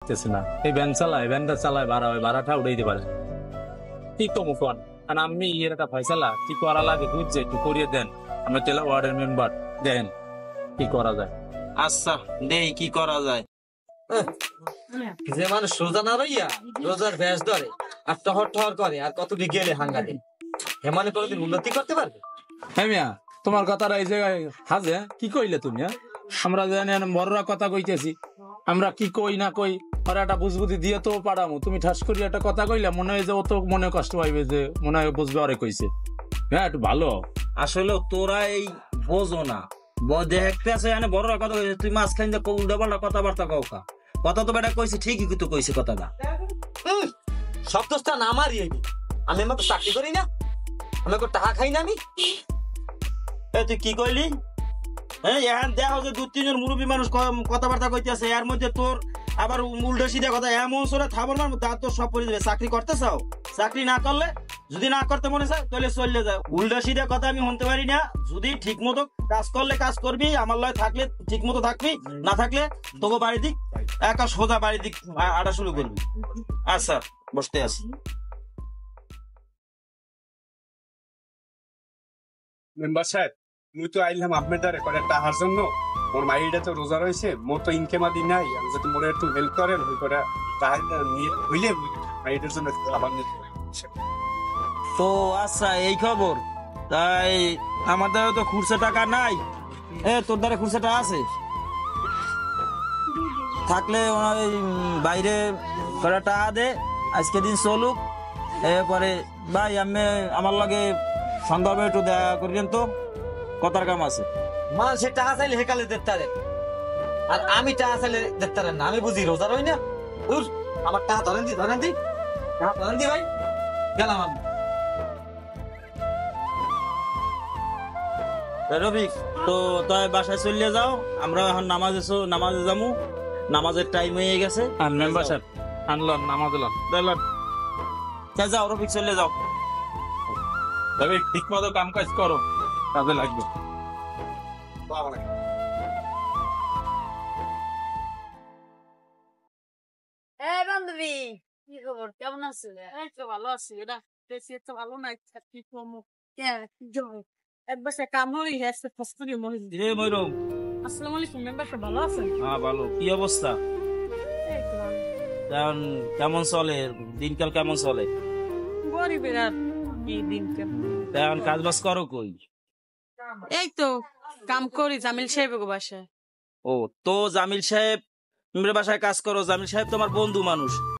না এই ভ্যান চালায়, ভ্যানটা চালায়, ভাড়া হয়, ভাড়াটা উঠাই দিতে পারে। কি কমু কন, আর আমি এর একটা ফয়সালা কি করা লাগে বুঝছে, একটু করিয়ে দেন। আমরা টেলা ওয়ার্ডের মেম্বার, দেন কি করা যায়। আচ্ছা দেই কি করা যায়। যে মানুষ সোজা না রইয়া রোজার ভ্যাস ধরে আর টহর টহর করে আর কতটি গেলে হাঙ্গারে হেমানে কোনোদিন উন্নতি করতে পারবে? হ্যাঁ মিয়া, তোমার কথাটা এই জায়গায় হাজে কি কইলে তুমি? আমরা জানি বড়রা কথা কইতেছি, আমরা কি কই না কই আর একটা বুঝবুদ্ধি দিয়ে তো পারামো। তুমি ঠাস করি একটা কথা কইলে মনে হয় যে ও তো মনে কষ্ট পাইবে, যে মনে হয় বুঝবে আরে কইছে। হ্যাঁ একটু ভালো। আসলে তোরা এই বোঝো না, দেখতে আছে এখানে বড়রা কথা কইছে, তুই মাঝখান দিয়ে উল্টা পাল্টা কথাবার্তা কওকা। কথা তো বেটা কইছে ঠিকই, কিন্তু কইছে কথাটা। সব দোষটা না আমারই। আমি আমাকে চাকরি করি না, আমাকে টাকা খাই না আমি। তুই কি কইলি? হ্যাঁ এখন দেখো যে দু তিনজন মুরব্বী মানুষ কথাবার্তা কইতেছে, এর মধ্যে তোর আবার উল্টো সিধা কথা। এমন সোরে থাবর মার মধ্যে তোর সব পড়ে যাবে। চাকরি করতে চাও, চাকরি না করলে, যদি না করতে মনে চায় তাহলে চলে যায়। উল্টো সিধা কথা আমি শুনতে পারি না। যদি ঠিক মতো কাজ করলে কাজ করবি, আমার লয় থাকলে ঠিক মতো থাকবি, না থাকলে তোকে বাড়ি দিক একা সোজা বাড়ি দিক আটা শুরু করবি। আচ্ছা বসতে আছি। মেম্বার সাহেব, মুই তো আইলাম আপনার দ্বারে করে টাকার জন্য। মোর মাইটা তো রোজা রয়েছে, মোর তো ইনকাম আদি নাই। আমি যদি মোরে একটু হেল্প করেন ওই করে টাকা নিয়ে হইলে মাইটার জন্য খাবার নিতে। তো আচ্ছা এই খবর, তাই আমার দ্বারা তো খুরসা টাকা নাই। তোর দ্বারা খুরসা টাকা আছে? থাকলে ওই বাইরে করে টাকা দে, আজকে দিন চলুক। এরপরে ভাই আমি আমার লাগে সন্ধ্যাবে একটু দেখা করিলেন তো, কথার কাম আছে। মানুষের টাকা চাইলে হেকালে দেখতে, আর আমি টাকা চাইলে দেখতে না। আমি বুঝি রোজা রই না। আমার টাকা ধরেন দি, ধরেন দি, ধরেন দি ভাই, গেলাম আমি। রফিক, তো তাই বাসায় চলে যাও, আমরা এখন নামাজে যাবো। নামাজের টাইম হয়ে গেছে। আর মেম্বার সাহেব আনলন নামাজ যাও রফিক, চলে যাও। তবে ঠিক মতো কাম কাজ করো, কাজে লাগবে। বান্ধবী, কি খবর, কেমন আছো? এই তো ভালো আছি। এটা বেশি একটা ভালো নাই, কি কমো একবার সে কাম হই হেসে ফসফরি মহিষ। রে ময়ূরম, আসসালামু আলাইকুম। মেম্বার সাহেব ভালো আছেন? হ্যাঁ ভালো। কি অবস্থা? এই তো ভালো। এখন কেমন চলে দিনকাল, কেমন চলে? গরিবের আর কি দিন কেমন। এখন কাজ বাজ করো কই? এই তো কাম করি জামিল সাহেবের বাসায়। ও তো জামিল সাহেব বাসায় কাজ করো? জামিল সাহেব তোমার বন্ধু মানুষ,